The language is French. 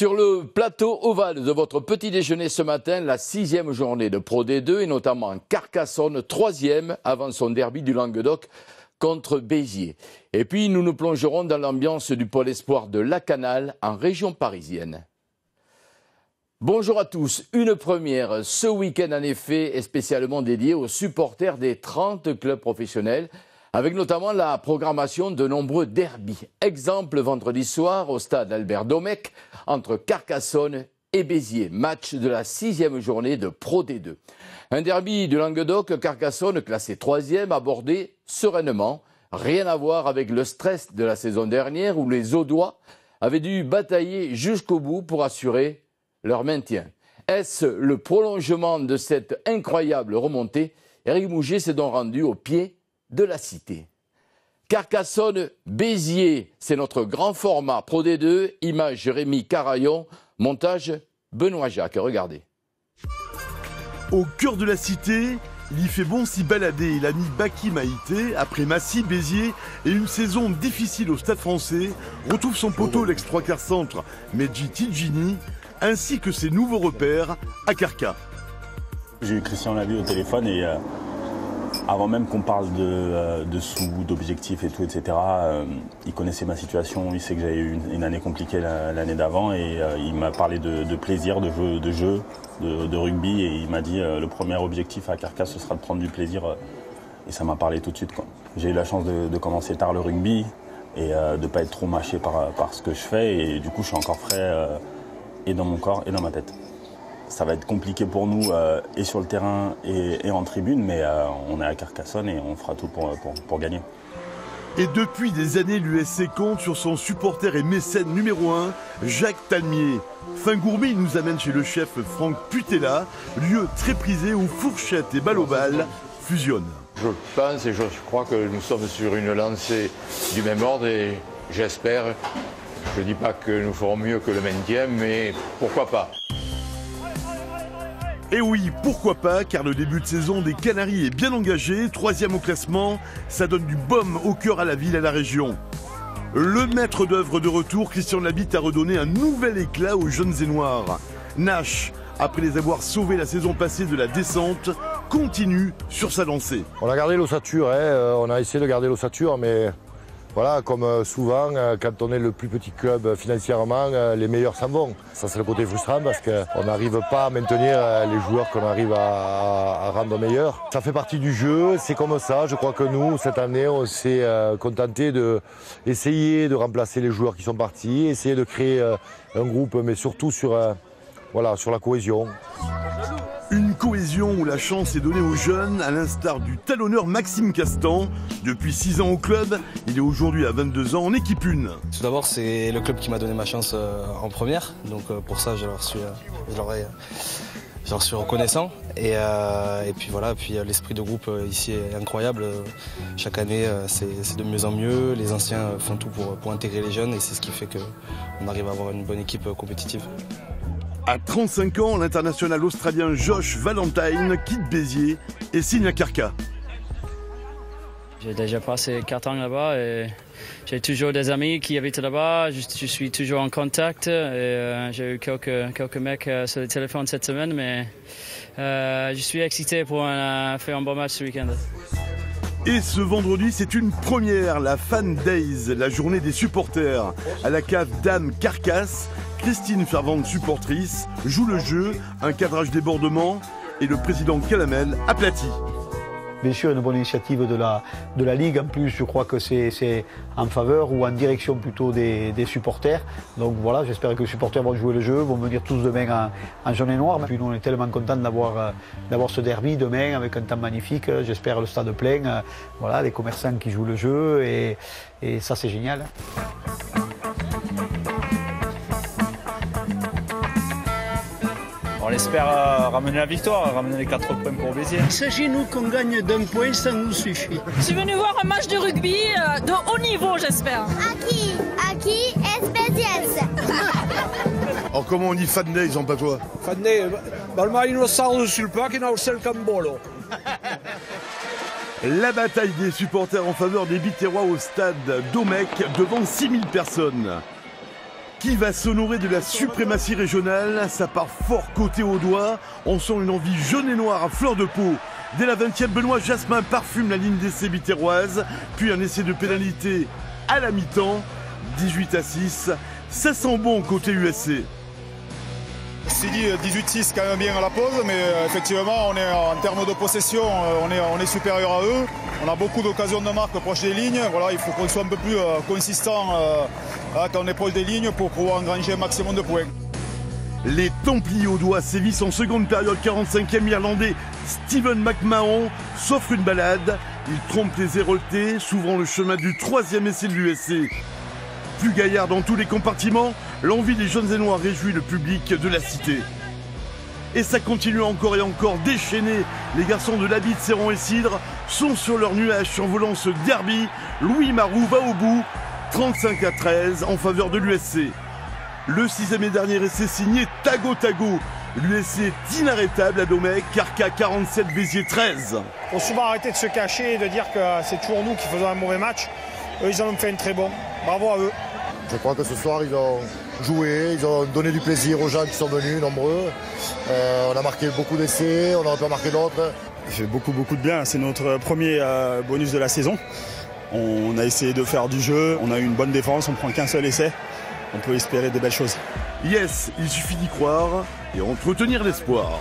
Sur le plateau ovale de votre petit déjeuner ce matin, la 6e journée de Pro D2 et notamment Carcassonne, 3e avant son derby du Languedoc contre Béziers. Et puis nous nous plongerons dans l'ambiance du pôle espoir de Lacanal en région parisienne. Bonjour à tous, une première ce week-end en effet est spécialement dédiée aux supporters des 30 clubs professionnels, avec notamment la programmation de nombreux derbys. Exemple vendredi soir au stade Albert Domecq entre Carcassonne et Béziers, match de la 6e journée de Pro D2. Un derby du Languedoc, Carcassonne classé 3e, abordé sereinement. Rien à voir avec le stress de la saison dernière où les Audois avaient dû batailler jusqu'au bout pour assurer leur maintien. Est-ce le prolongement de cette incroyable remontée? Éric Mouget s'est donc rendu au pied de la cité. Carcassonne-Béziers, c'est notre grand format Pro D2, image Rémi Carayon, montage Benoît Jacques. Regardez. Au cœur de la cité, il y fait bon s'y balader. L'ami Baki Maïté, après Massy, Béziers et une saison difficile au Stade Français, retrouve son poteau l'ex-3 quarts centre Medji Tidjini, ainsi que ses nouveaux repères à Carca. J'ai eu Christian Lavie au téléphone et avant même qu'on parle de sous, d'objectifs et tout, etc., il connaissait ma situation, il sait que j'avais eu une année compliquée l'année d'avant et il m'a parlé de plaisir, de jeu, de rugby et il m'a dit le premier objectif à Carcassonne ce sera de prendre du plaisir et ça m'a parlé tout de suite, quoi. J'ai eu la chance de commencer tard le rugby et de ne pas être trop mâché par ce que je fais et du coup je suis encore frais et dans mon corps et dans ma tête. Ça va être compliqué pour nous et sur le terrain et en tribune, mais on est à Carcassonne et on fera tout pour gagner. Et depuis des années, l'USC compte sur son supporter et mécène numéro 1, Jacques Talmier. Fin gourmet, il nous amène chez le chef Franck Putella, lieu très prisé où fourchette et balle au bal fusionnent. Je pense et je crois que nous sommes sur une lancée du même ordre et j'espère, je ne dis pas que nous ferons mieux que le maintien, mais pourquoi pas. Et oui, pourquoi pas, car le début de saison des Canaries est bien engagé, 3e au classement, ça donne du baume au cœur à la ville et à la région. Le maître d'œuvre de retour, Christian Labitte, a redonné un nouvel éclat aux jeunes et noirs. Nash, après les avoir sauvés la saison passée de la descente, continue sur sa lancée. On a gardé l'ossature, on a essayé de garder l'ossature, mais voilà, comme souvent, quand on est le plus petit club financièrement, les meilleurs s'en vont. Ça, c'est le côté frustrant parce qu'on n'arrive pas à maintenir les joueurs qu'on arrive à rendre meilleurs. Ça fait partie du jeu, c'est comme ça. Je crois que nous, cette année, on s'est contenté d'essayer de remplacer les joueurs qui sont partis, essayer de créer un groupe, mais surtout sur la cohésion. Une cohésion où la chance est donnée aux jeunes, à l'instar du talonneur Maxime Castan. Depuis 6 ans au club, il est aujourd'hui à 22 ans en équipe 1. Tout d'abord, c'est le club qui m'a donné ma chance en première. Donc pour ça, je leur suis reconnaissant. Et puis voilà, l'esprit de groupe ici est incroyable. Chaque année, c'est de mieux en mieux. Les anciens font tout pour intégrer les jeunes et c'est ce qui fait qu'on arrive à avoir une bonne équipe compétitive. À 35 ans, l'international australien Josh Valentine quitte Béziers et signe à Carca. J'ai déjà passé 4 ans là-bas et j'ai toujours des amis qui habitent là-bas. Je suis toujours en contact. J'ai eu quelques mecs sur le téléphone cette semaine, mais je suis excité pour faire un bon match ce week-end. Et ce vendredi, c'est une première, la Fan Days, la journée des supporters. À la cave Dame Carcasse, Christine, fervente supportrice, joue le jeu, un cadrage débordement et le président Calamel aplati. Bien sûr, une bonne initiative de la Ligue. En plus, je crois que c'est en faveur ou en direction plutôt des supporters. Donc voilà, j'espère que les supporters vont jouer le jeu, vont venir tous demain en jaune et noir. Puis nous, on est tellement contents d'avoir ce derby demain avec un temps magnifique. J'espère le stade plein. Voilà, les commerçants qui jouent le jeu et ça, c'est génial. On espère ramener la victoire, ramener les 4 points pour Béziers. Il s'agit nous qu'on gagne d'un point, ça nous suffit. Je suis venu voir un match de rugby de haut niveau, j'espère. Aki, SPCS. Alors comment on dit Fan Days en patois? Fan Days, balma innocent sul parc in Auxel Cambolo. La bataille des supporters en faveur des Biterrois au stade Domecq devant 6000 personnes. Qui va s'honorer de la suprématie régionale? Ça part fort côté Audois. On sent une envie jaune et noire à fleur de peau. Dès la 20e, Benoît Jasmin parfume la ligne d'essai biterroise. Puis un essai de pénalité à la mi-temps. 18-6. Ça sent bon côté USC. C'est dit 18-6 quand même bien à la pause, mais effectivement on est en termes de possession, on est supérieur à eux. On a beaucoup d'occasions de marque proche des lignes. Voilà, il faut qu'on soit un peu plus consistant quand on est proche des lignes pour pouvoir engranger un maximum de points. Les Templiers audois sévissent en seconde période. 45e, l'Irlandais Steven McMahon s'offre une balade. Il trompe les Héroltais, s'ouvrant le chemin du 3e essai de l'USC. Plus gaillard dans tous les compartiments, l'envie des jeunes et noirs réjouit le public de la cité. Et ça continue encore et encore déchaîné. Les garçons de l'Habit, Serran et Cidre sont sur leur nuage survolant ce derby. Louis Marou va au bout, 35-13 en faveur de l'USC. Le 6e et dernier essai signé Tago Tago. L'USC est inarrêtable à Domecq, Carca 47, Béziers 13. Il faut souvent arrêter de se cacher et de dire que c'est toujours nous qui faisons un mauvais match. Eux, ils en ont fait un très bon. Bravo à eux. Je crois que ce soir, ils ont joué, ils ont donné du plaisir aux gens qui sont venus, nombreux. On a marqué beaucoup d'essais, on aurait pu en marquer d'autres. Ça fait beaucoup de bien, c'est notre premier bonus de la saison. On a essayé de faire du jeu, on a eu une bonne défense, on prend qu'un seul essai. On peut espérer des belles choses. Yes, il suffit d'y croire et entretenir l'espoir.